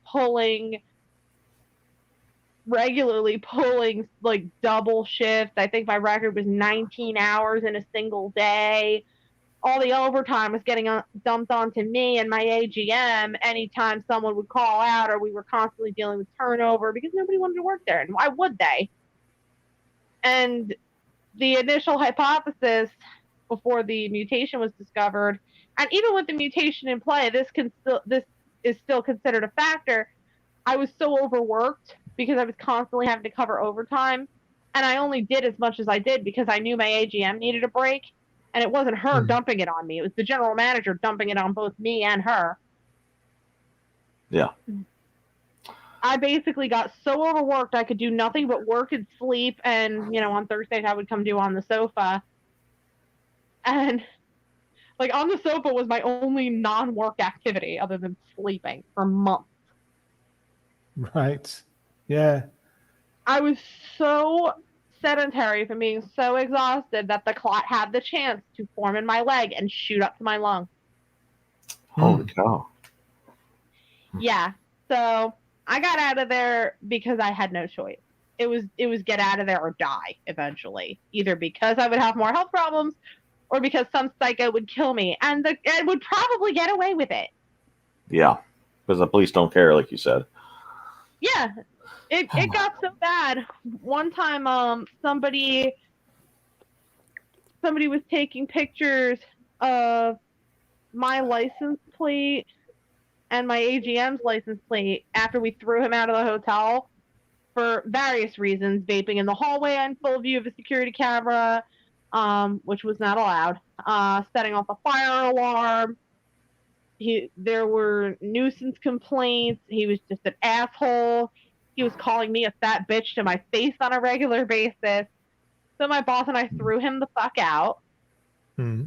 regularly pulling like double shifts. I think my record was 19 hours in a single day. All the overtime was getting dumped onto me and my AGM anytime someone would call out, or we were constantly dealing with turnover because nobody wanted to work there. And why would they? And the initial hypothesis before the mutation was discovered, and even with the mutation in play, this is still considered a factor. I was so overworked because I was constantly having to cover overtime, and I only did as much as I did because I knew my AGM needed a break. And it wasn't her dumping it on me. It was the general manager dumping it on both me and her. Yeah. I basically got so overworked I could do nothing but work and sleep. And, you know, on Thursdays I would come do on the sofa. And, like, on the sofa was my only non-work activity other than sleeping for months. Right. Yeah. I was so sedentary from being so exhausted that the clot had the chance to form in my leg and shoot up to my lung. Holy cow. Yeah. So I got out of there because I had no choice. It was get out of there or die eventually. Either because I would have more health problems or because some psycho would kill me. And it would probably get away with it. Yeah. Because the police don't care, like you said. Yeah. It got so bad. One time somebody was taking pictures of my license plate and my AGM's license plate after we threw him out of the hotel for various reasons, vaping in the hallway in full view of a security camera, which was not allowed, setting off a fire alarm. There were nuisance complaints. He was just an asshole. He was calling me a fat bitch to my face on a regular basis. So my boss and I threw him the fuck out. Hmm.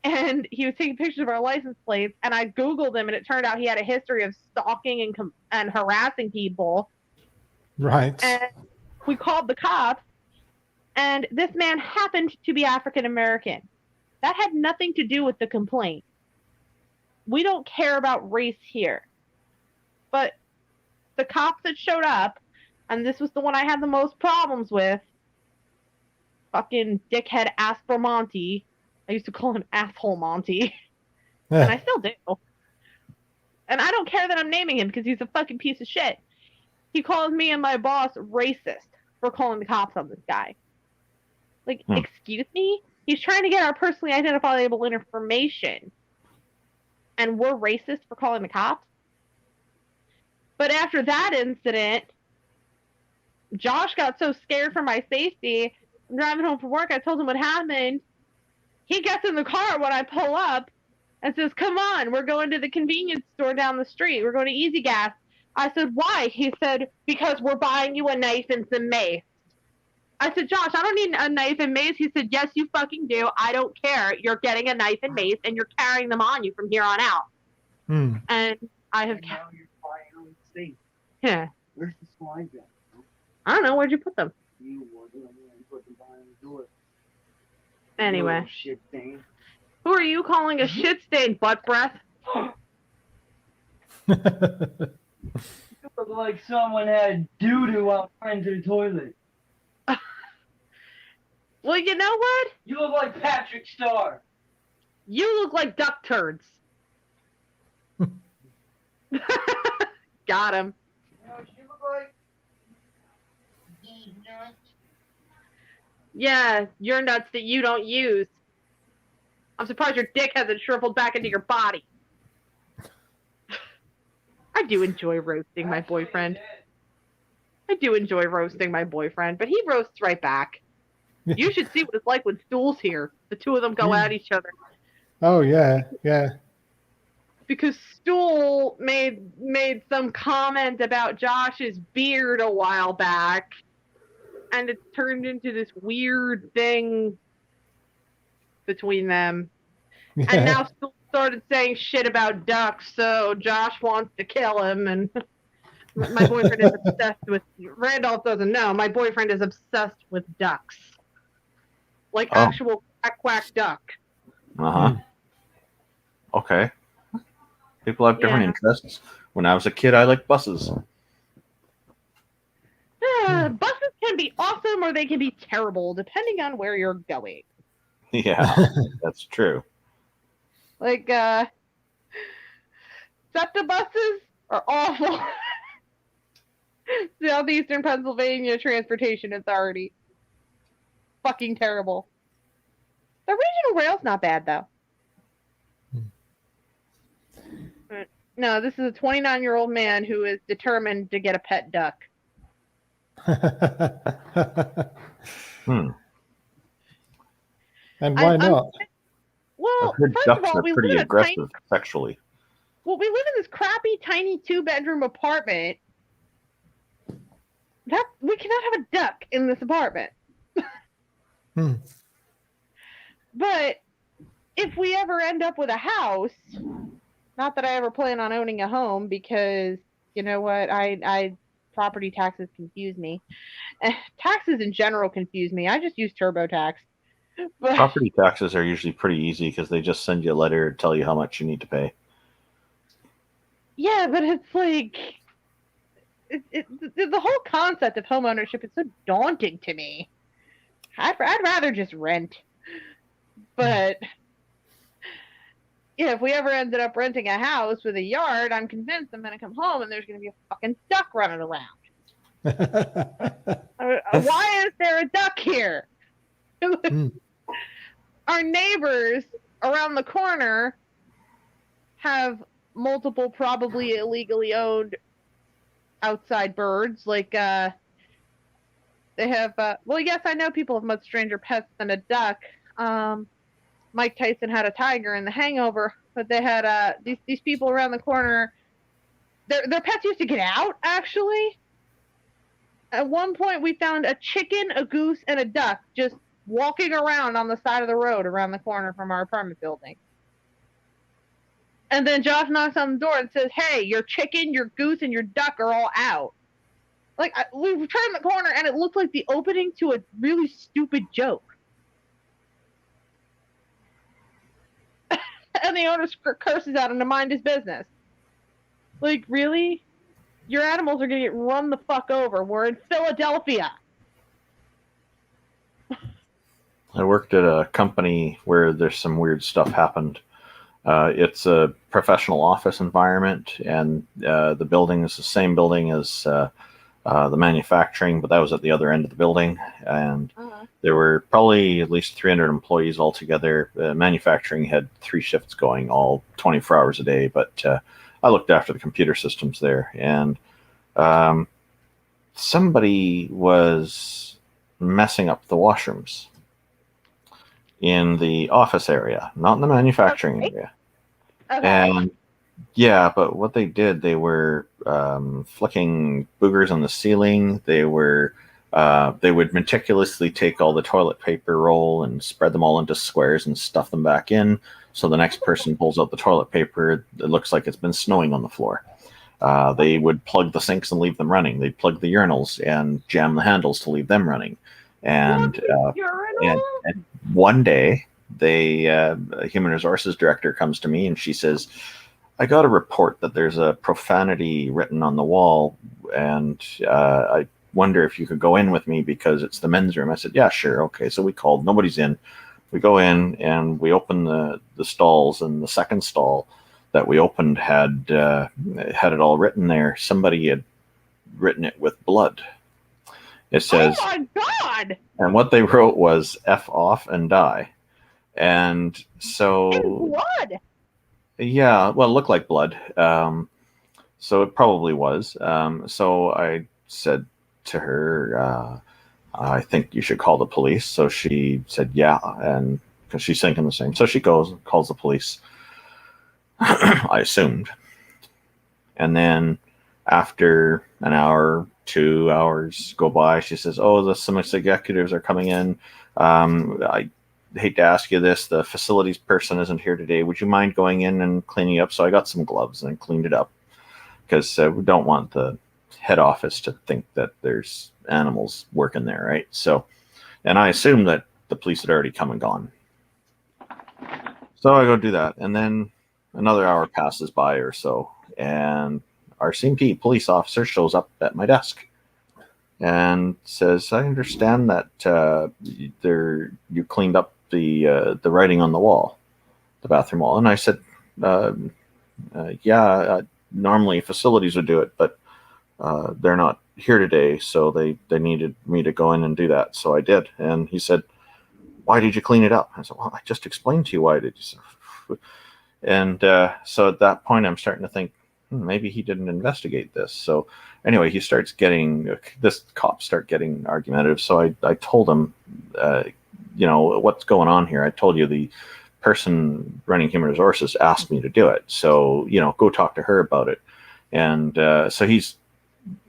And he was taking pictures of our license plates, and I Googled him, and it turned out he had a history of stalking and harassing people. Right. And we called the cops, and this man happened to be African American. That had nothing to do with the complaint. We don't care about race here. But the cops that showed up, and this was the one I had the most problems with, fucking dickhead Aspromonte. I used to call him Asshole Monty. And I still do. And I don't care that I'm naming him because he's a fucking piece of shit. He calls me and my boss racist for calling the cops on this guy. Like, excuse me? He's trying to get our personally identifiable information. And we're racist for calling the cops? But after that incident, Josh got so scared for my safety. I'm driving home from work. I told him what happened. He gets in the car when I pull up and says, "Come on, we're going to the convenience store down the street. We're going to Easy Gas." I said, "Why?" He said, "Because we're buying you a knife and some mace." I said, "Josh, I don't need a knife and mace." He said, "Yes, you fucking do. I don't care. You're getting a knife and mace, and you're carrying them on you from here on out." Hmm. And I have... And now you're finally safe. Yeah. Where's the slide gun? I don't know. Where'd you put them? You put them behind the door. Anyway. Little shit thing. Who are you calling a shit stain, butt breath? You look like someone had doo-doo out front of the toilet. Well, you know what? You look like Patrick Star. You look like duck turds. Got him. You know what you look like? These nuts. Yeah, your nuts that you don't use. I'm surprised your dick hasn't shriveled back into your body. I do enjoy roasting my boyfriend. I do enjoy roasting my boyfriend, but he roasts right back. You should see what it's like when Stool's here. The two of them go at each other. Oh yeah, yeah. Because Stool made some comment about Josh's beard a while back, and it turned into this weird thing between them. Yeah. And now Stool started saying shit about ducks, so Josh wants to kill him, and my boyfriend is obsessed with... Randolph doesn't know, my boyfriend is obsessed with ducks. Like actual quack quack duck. Uh-huh. Okay. People have different interests. When I was a kid, I liked buses. Buses can be awesome or they can be terrible, depending on where you're going. Yeah, that's true. Like, SEPTA buses are awful. Southeastern Pennsylvania Transportation Authority. Fucking terrible. The regional rail's not bad, though. But, no, this is a 29-year-old man who is determined to get a pet duck. And why not? Well, I've heard first of ducks all, are we live pretty in a aggressive tiny... sexually. Well, we live in this crappy, tiny 2-bedroom apartment. We cannot have a duck in this apartment. But if we ever end up with a house, not that I ever plan on owning a home, because you know what, I property taxes confuse me. Taxes in general confuse me. I just use TurboTax. But Property taxes are usually pretty easy because they just send you a letter and tell you how much you need to pay. yeah, but it's like the whole concept of home ownership is so daunting to me. I'd rather just rent. But yeah, if we ever ended up renting a house with a yard, I'm convinced I'm going to come home and there's going to be a fucking duck running around. Why is there a duck here? Our neighbors around the corner have multiple, probably illegally owned outside birds. Like, they have, well, yes, I know people have much stranger pets than a duck. Mike Tyson had a tiger in The Hangover, but they had these people around the corner. Their pets used to get out, actually. At one point, we found a chicken, a goose, and a duck just walking around on the side of the road around the corner from our apartment building. And then Josh knocks on the door and says, "Hey, your chicken, your goose, and your duck are all out." Like, we turned the corner, and it looked like the opening to a really stupid joke. And the owner curses at him to mind his business. Like, really? Your animals are going to get run the fuck over. We're in Philadelphia. I worked at a company where there's some weird stuff happened. It's a professional office environment, and the building is the same building as the manufacturing, but that was at the other end of the building. And there were probably at least 300 employees altogether. Manufacturing had 3 shifts going, all 24 hours a day, but I looked after the computer systems there. And somebody was messing up the washrooms in the office area, not in the manufacturing area. Okay. And yeah, but what they did, they were flicking boogers on the ceiling. They would meticulously take all the toilet paper roll and spread them all into squares and stuff them back in. So the next person pulls out the toilet paper, it looks like it's been snowing on the floor. They would plug the sinks and leave them running. They'd plug the urinals and jam the handles to leave them running. And one day, a human resources director comes to me and she says, "I got a report that there's a profanity written on the wall, and I wonder if you could go in with me because it's the men's room." I said, "Yeah, sure, okay." So we called. Nobody's in. We go in and we open the stalls, and the second stall that we opened had it all written there. Somebody had written it with blood. It says, "Oh my God!" And what they wrote was "F off and die." And so, In blood. yeah, well, it looked like blood. So it probably was. So I said to her, "I think you should call the police." So she said, "Yeah," and because she's thinking the same. So she goes and calls the police. I assumed. And then after an hour, 2 hours go by, she says, "Oh, some executives are coming in. I hate to ask you this, the facilities person isn't here today. Would you mind going in and cleaning up?" So I got some gloves and cleaned it up because we don't want the head office to think that there's animals working there, right? So, and I assumed that the police had already come and gone. So I go do that, and then another hour passes by or so, and our CMP police officer shows up at my desk and says, "I understand that you cleaned up the writing on the wall, the bathroom wall." And I said, "Yeah, normally facilities would do it, but they're not here today, so they needed me to go in and do that." So I did. And he said, "Why did you clean it up?" I said, "Well, I just explained to you why I did." And so at that point, I'm starting to think, maybe he didn't investigate this. So anyway, this cops start getting argumentative. So I told him, "What's going on here? I told you the person running human resources asked me to do it. So, go talk to her about it." And so he's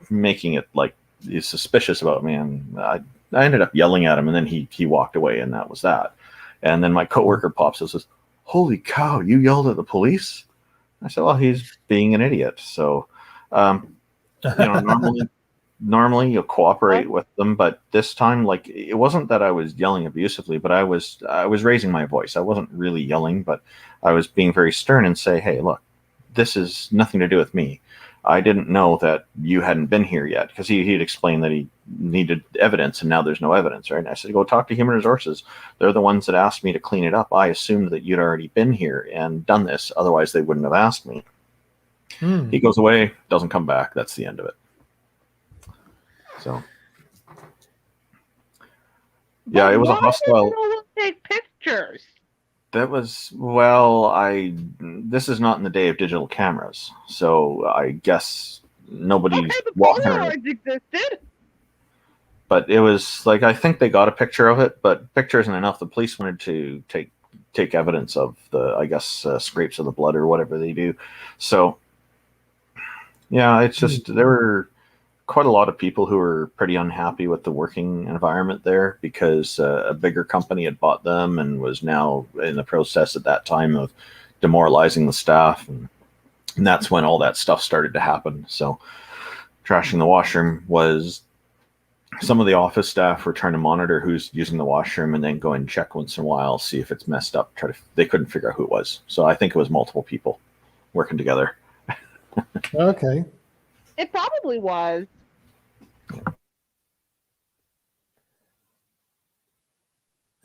making it like he's suspicious about me. And I ended up yelling at him, and then he walked away, and that was that. And then my coworker pops and says, "Holy cow, you yelled at the police?" I said, "Well, he's being an idiot." So, normally normally you'll cooperate with them, but this time, like, it wasn't that I was yelling abusively, but I was raising my voice. I wasn't really yelling, but I was being very stern and say, hey, look, this is nothing to do with me. I didn't know that you hadn't been here yet, because he'd explained that he needed evidence and now there's no evidence, right? And I said, go talk to Human Resources. They're the ones that asked me to clean it up. I assumed that you'd already been here and done this. Otherwise, they wouldn't have asked me. He goes away, doesn't come back. That's the end of it. So, yeah, it was a hostile. Why did you take pictures? That was, well, this is not in the day of digital cameras, so I guess nobody's Okay, the walking around. Polaroids existed. But it was like, I think they got a picture of it, but picture isn't enough. The police wanted to take evidence of the, I guess, scrapes of the blood or whatever they do. So, yeah, it's just, there were quite a lot of people who were pretty unhappy with the working environment there, because a bigger company had bought them and was now in the process at that time of demoralizing the staff. And that's when all that stuff started to happen. So trashing the washroom was, some of the office staff were trying to monitor who's using the washroom and then go and check once in a while, see if it's messed up. They couldn't figure out who it was. So I think it was multiple people working together. Okay. It probably was.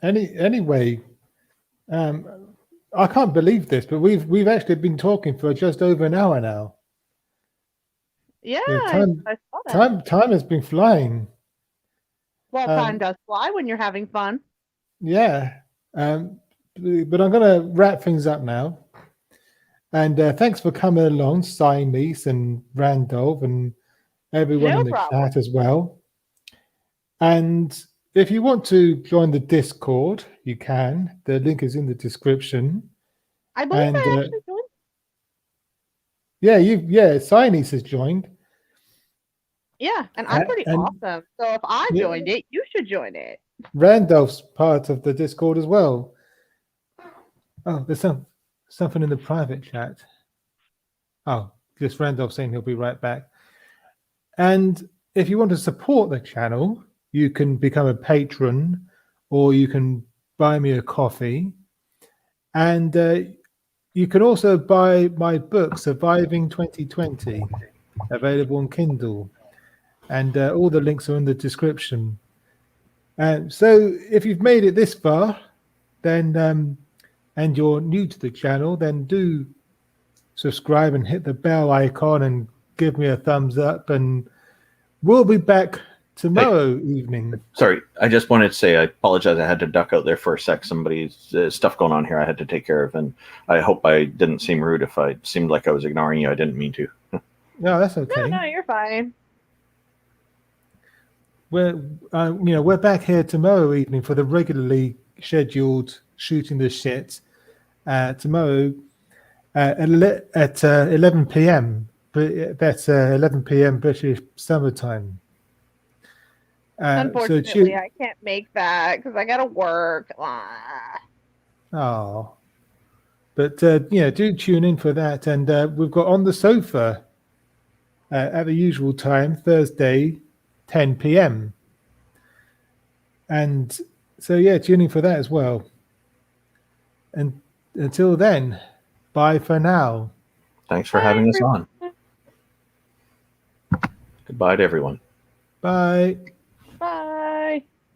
Anyway, I can't believe this, but we've actually been talking for just over an hour now. Yeah, Yeah, I saw that. Time has been flying. Well, time does fly when you're having fun. Yeah, but I'm going to wrap things up now. And thanks for coming along, Siamese and Randolph and everyone No in the problem. chat as well. And if you want to join the Discord, you can. The link is in the description. I believe And, I actually joined. Yeah, Siamese has joined. Yeah, and I'm pretty and- awesome. So if I Yeah. joined it, you should join it. Randolph's part of the Discord as well. Oh, there's something in the private chat. Oh, just Randolph saying he'll be right back. And if you want to support the channel, you can become a patron, or you can buy me a coffee. And you can also buy my book, Surviving 2020, available on Kindle. And all the links are in the description. So if you've made it this far, then and you're new to the channel, then do subscribe and hit the bell icon and give me a thumbs up. And we'll be back tomorrow evening. Sorry, I just wanted to say I apologize. I had to duck out there for a sec. Somebody's stuff going on here I had to take care of, and I hope I didn't seem rude. If I seemed like I was ignoring you, I didn't mean to. No, that's okay. No, you're fine. We're back here tomorrow evening for the regularly scheduled Shooting the Shit. Tomorrow at 11 p.m. That's 11 p.m. British summertime. Unfortunately, I can't make that because I gotta work. Oh, but do tune in for that. And we've got On the Sofa at the usual time, Thursday, 10 p.m. And so, tune in for that as well. And until then, bye for now. Thanks for having us on. Goodbye to everyone. Bye.